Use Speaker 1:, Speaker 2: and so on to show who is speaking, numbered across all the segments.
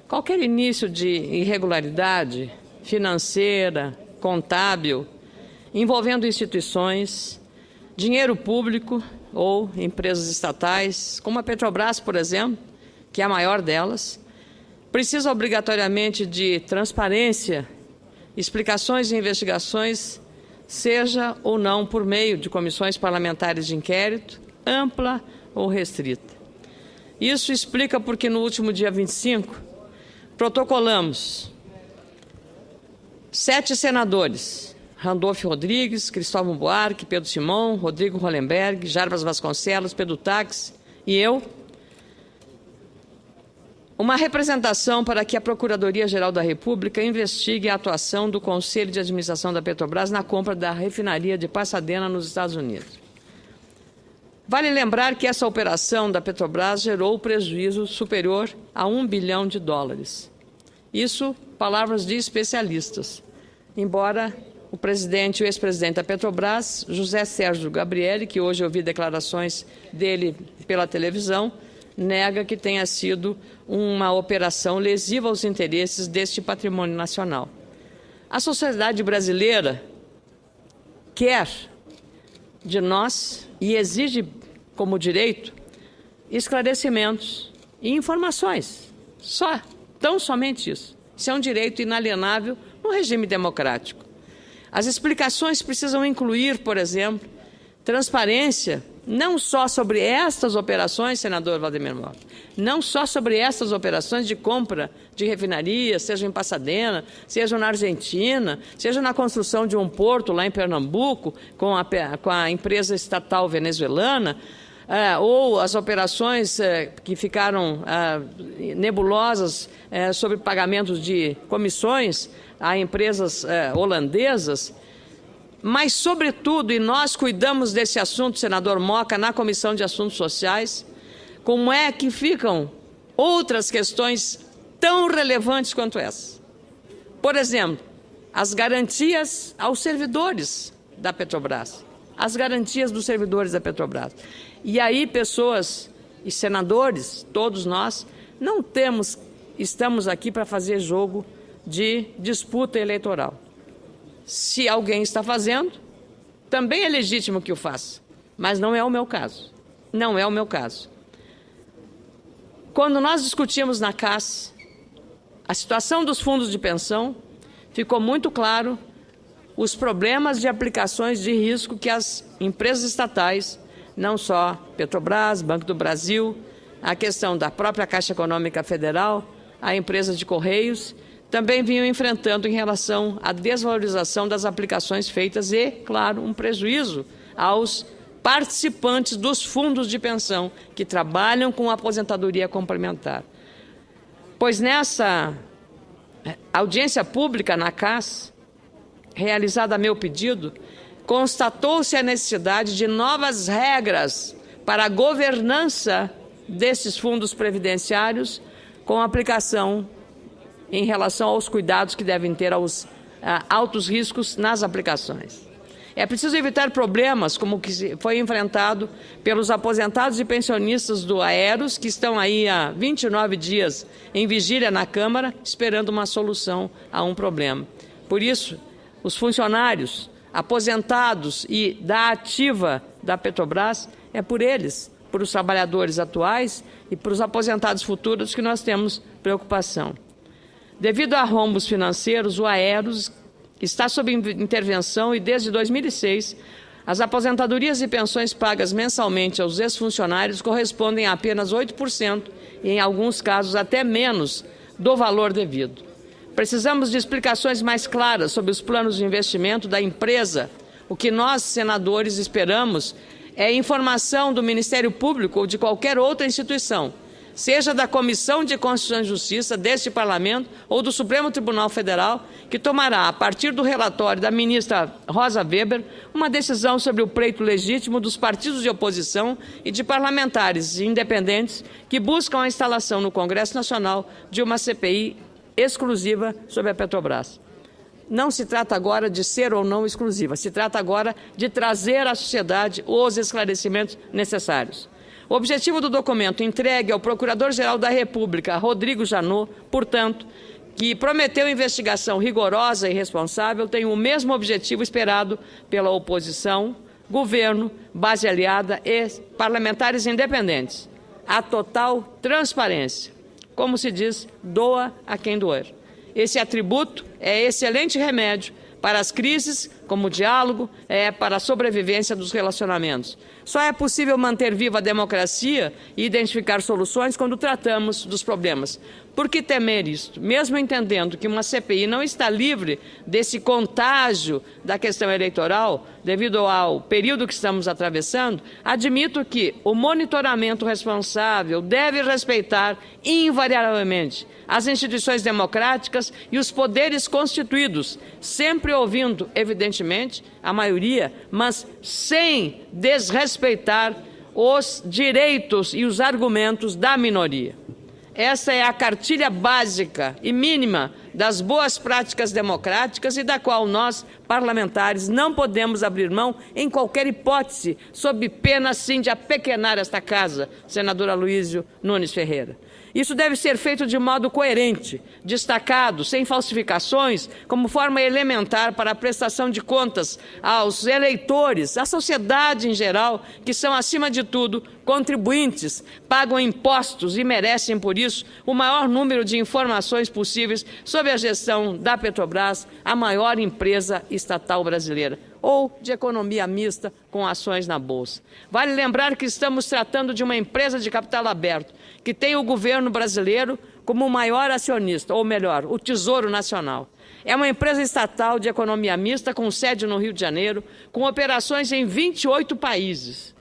Speaker 1: Qualquer início de irregularidade financeira, contábil, envolvendo instituições, dinheiro público ou empresas estatais, como a Petrobras, por exemplo, que é a maior delas, precisa obrigatoriamente de transparência, explicações e investigações, seja ou não por meio de comissões parlamentares de inquérito, ampla ou restrita. Isso explica porque no último dia 25, protocolamos 7 senadores, Randolfo Rodrigues, Cristóvão Buarque, Pedro Simão, Rodrigo Hollenberg, Jarbas Vasconcelos, Pedro Táxi e eu, uma representação para que a Procuradoria-Geral da República investigue a atuação do Conselho de Administração da Petrobras na compra da refinaria de Pasadena, nos Estados Unidos. Vale lembrar que essa operação da Petrobras gerou prejuízo superior a US$ 1 bilhão. Isso, palavras de especialistas. Embora o presidente e o ex-presidente da Petrobras, José Sérgio Gabrielli, que hoje ouvi declarações dele pela televisão, nega que tenha sido uma operação lesiva aos interesses deste patrimônio nacional. A sociedade brasileira quer de nós e exige como direito esclarecimentos e informações. Tão somente isso. Isso é um direito inalienável no regime democrático. As explicações precisam incluir, por exemplo, transparência, não só sobre estas operações, senador Valdemir Mota, não só sobre estas operações de compra de refinarias, seja em Pasadena, seja na Argentina, seja na construção de um porto lá em Pernambuco, com a empresa estatal venezuelana, ou as operações que ficaram nebulosas sobre pagamentos de comissões a empresas holandesas. Mas, sobretudo, e nós cuidamos desse assunto, senador Moca, na Comissão de Assuntos Sociais, como é que ficam outras questões tão relevantes quanto essa? Por exemplo, as garantias aos servidores da Petrobras, as garantias dos servidores da Petrobras. E aí, pessoas e senadores, todos nós, estamos aqui para fazer jogo de disputa eleitoral. Se alguém está fazendo, também é legítimo que o faça, mas não é o meu caso. Não é o meu caso. Quando nós discutimos na CAS a situação dos fundos de pensão, ficou muito claro os problemas de aplicações de risco que as empresas estatais, não só Petrobras, Banco do Brasil, a questão da própria Caixa Econômica Federal, a empresa de Correios, também vinham enfrentando em relação à desvalorização das aplicações feitas e, claro, um prejuízo aos participantes dos fundos de pensão que trabalham com aposentadoria complementar. Pois nessa audiência pública na CAS, realizada a meu pedido, constatou-se a necessidade de novas regras para a governança desses fundos previdenciários com aplicação em relação aos cuidados que devem ter aos altos riscos nas aplicações. É preciso evitar problemas como o que foi enfrentado pelos aposentados e pensionistas do Aeros, que estão aí há 29 dias em vigília na Câmara, esperando uma solução a um problema. Por isso, os funcionários aposentados e da ativa da Petrobras, é por eles, por os trabalhadores atuais e por os aposentados futuros que nós temos preocupação. Devido a rombos financeiros, o Aeros está sob intervenção e, desde 2006, as aposentadorias e pensões pagas mensalmente aos ex-funcionários correspondem a apenas 8% e, em alguns casos, até menos do valor devido. Precisamos de explicações mais claras sobre os planos de investimento da empresa. O que nós, senadores, esperamos é informação do Ministério Público ou de qualquer outra instituição, seja da Comissão de Constituição e Justiça deste Parlamento ou do Supremo Tribunal Federal, que tomará, a partir do relatório da ministra Rosa Weber, uma decisão sobre o pleito legítimo dos partidos de oposição e de parlamentares independentes que buscam a instalação no Congresso Nacional de uma CPI exclusiva sobre a Petrobras. Não se trata agora de ser ou não exclusiva, se trata agora de trazer à sociedade os esclarecimentos necessários. O objetivo do documento entregue ao Procurador-Geral da República, Rodrigo Janot, portanto, que prometeu investigação rigorosa e responsável, tem o mesmo objetivo esperado pela oposição, governo, base aliada e parlamentares independentes: a total transparência. Como se diz, doa a quem doer. Esse atributo é excelente remédio para as crises, como o diálogo, para a sobrevivência dos relacionamentos. Só é possível manter viva a democracia e identificar soluções quando tratamos dos problemas. Por que temer isto? Mesmo entendendo que uma CPI não está livre desse contágio da questão eleitoral, devido ao período que estamos atravessando, admito que o monitoramento responsável deve respeitar invariavelmente as instituições democráticas e os poderes constituídos, sempre ouvindo, evidentemente, a maioria, mas sem desrespeitar os direitos e os argumentos da minoria. Essa é a cartilha básica e mínima das boas práticas democráticas e da qual nós, parlamentares, não podemos abrir mão em qualquer hipótese, sob pena, sim, de apequenar esta casa, senador Aloysio Nunes Ferreira. Isso deve ser feito de modo coerente, destacado, sem falsificações, como forma elementar para a prestação de contas aos eleitores, à sociedade em geral, que são, acima de tudo, contribuintes, pagam impostos e merecem, por isso, o maior número de informações possíveis sobre a gestão da Petrobras, a maior empresa estatal brasileira, ou de economia mista com ações na Bolsa. Vale lembrar que estamos tratando de uma empresa de capital aberto, que tem o governo brasileiro como o maior acionista, ou melhor, o Tesouro Nacional. É uma empresa estatal de economia mista com sede no Rio de Janeiro, com operações em 28 países.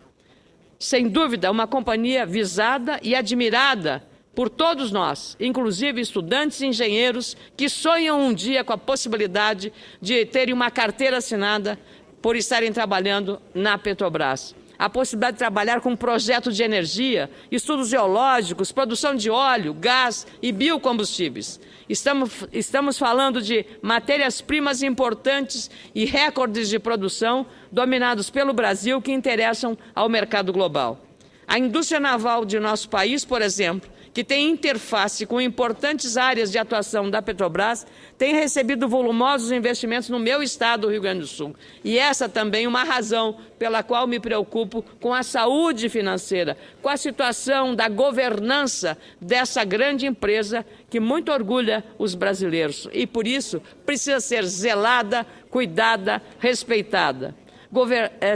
Speaker 1: Sem dúvida, uma companhia visada e admirada por todos nós, inclusive estudantes e engenheiros que sonham um dia com a possibilidade de terem uma carteira assinada por estarem trabalhando na Petrobras. A possibilidade de trabalhar com um projeto de energia, estudos geológicos, produção de óleo, gás e biocombustíveis. Estamos falando de matérias-primas importantes e recordes de produção dominados pelo Brasil que interessam ao mercado global. A indústria naval de nosso país, por exemplo, que tem interface com importantes áreas de atuação da Petrobras, tem recebido volumosos investimentos no meu estado, do Rio Grande do Sul. E essa também é uma razão pela qual me preocupo com a saúde financeira, com a situação da governança dessa grande empresa que muito orgulha os brasileiros. E, por isso, precisa ser zelada, cuidada, respeitada.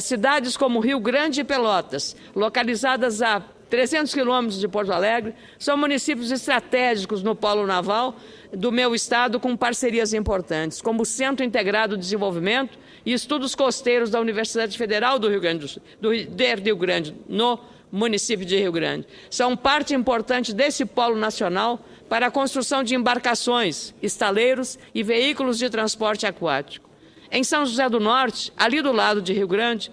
Speaker 1: Cidades como Rio Grande e Pelotas, localizadas a 300 quilômetros de Porto Alegre, são municípios estratégicos no polo naval do meu estado, com parcerias importantes, como o Centro Integrado de Desenvolvimento e Estudos Costeiros da Universidade Federal do Rio Grande, no município de Rio Grande. São parte importante desse polo nacional para a construção de embarcações, estaleiros e veículos de transporte aquático. Em São José do Norte, ali do lado de Rio Grande,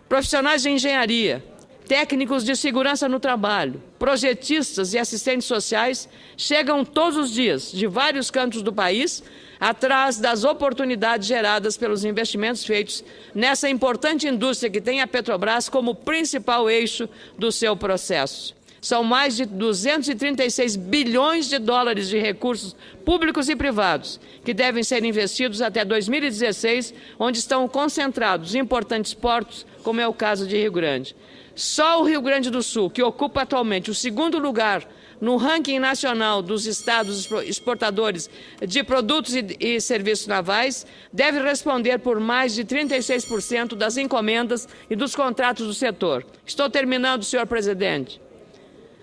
Speaker 1: profissionais de engenharia, técnicos de segurança no trabalho, projetistas e assistentes sociais chegam todos os dias de vários cantos do país atrás das oportunidades geradas pelos investimentos feitos nessa importante indústria que tem a Petrobras como principal eixo do seu processo. São mais de 236 bilhões de dólares de recursos públicos e privados que devem ser investidos até 2016, onde estão concentrados importantes portos, como é o caso de Rio Grande. Só o Rio Grande do Sul, que ocupa atualmente o segundo lugar no ranking nacional dos estados exportadores de produtos e serviços navais, deve responder por mais de 36% das encomendas e dos contratos do setor. Estou terminando, senhor presidente.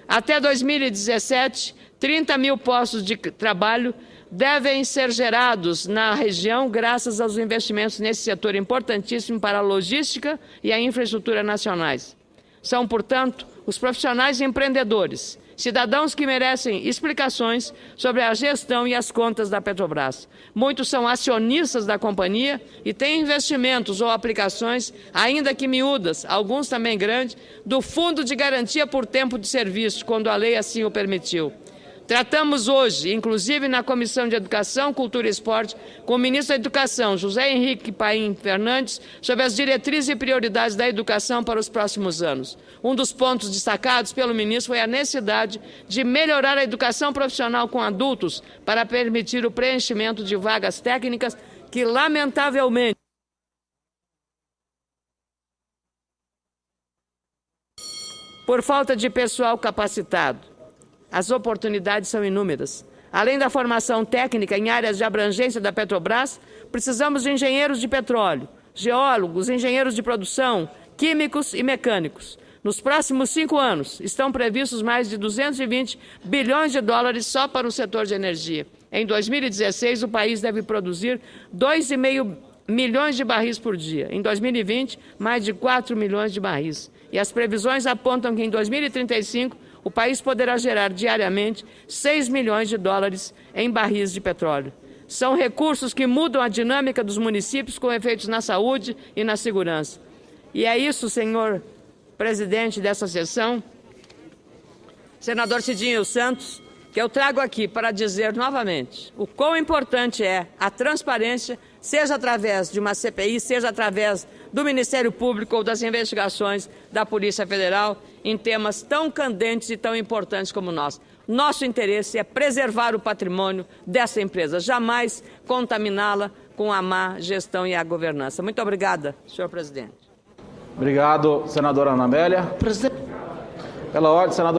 Speaker 1: Até 2017, 30 mil postos de trabalho devem ser gerados na região graças aos investimentos nesse setor importantíssimo para a logística e a infraestrutura nacionais. São, portanto, os profissionais e empreendedores, cidadãos que merecem explicações sobre a gestão e as contas da Petrobras. Muitos são acionistas da companhia e têm investimentos ou aplicações, ainda que miúdas, alguns também grandes, do Fundo de Garantia por Tempo de Serviço, quando a lei assim o permitiu. Tratamos hoje, inclusive na Comissão de Educação, Cultura e Esporte, com o ministro da Educação, José Henrique Paim Fernandes, sobre as diretrizes e prioridades da educação para os próximos anos. Um dos pontos destacados pelo ministro foi a necessidade de melhorar a educação profissional com adultos para permitir o preenchimento de vagas técnicas que, lamentavelmente, por falta de pessoal capacitado, as oportunidades são inúmeras. Além da formação técnica em áreas de abrangência da Petrobras, precisamos de engenheiros de petróleo, geólogos, engenheiros de produção, químicos e mecânicos. Nos próximos 5 anos, estão previstos mais de 220 bilhões de dólares só para o setor de energia. Em 2016, o país deve produzir 2,5 milhões de barris por dia. Em 2020, mais de 4 milhões de barris. E as previsões apontam que em 2035, o país poderá gerar diariamente 6 milhões de dólares em barris de petróleo. São recursos que mudam a dinâmica dos municípios com efeitos na saúde e na segurança. E é isso, senhor presidente dessa sessão, senador Cidinho Santos, que eu trago aqui para dizer novamente o quão importante é a transparência, seja através de uma CPI, seja através do Ministério Público ou das investigações da Polícia Federal em temas tão candentes e tão importantes como nós. Nosso interesse é preservar o patrimônio dessa empresa, jamais contaminá-la com a má gestão e a governança. Muito obrigada, senhor presidente.
Speaker 2: Obrigado, senadora Ana Amélia. Pela ordem, senador.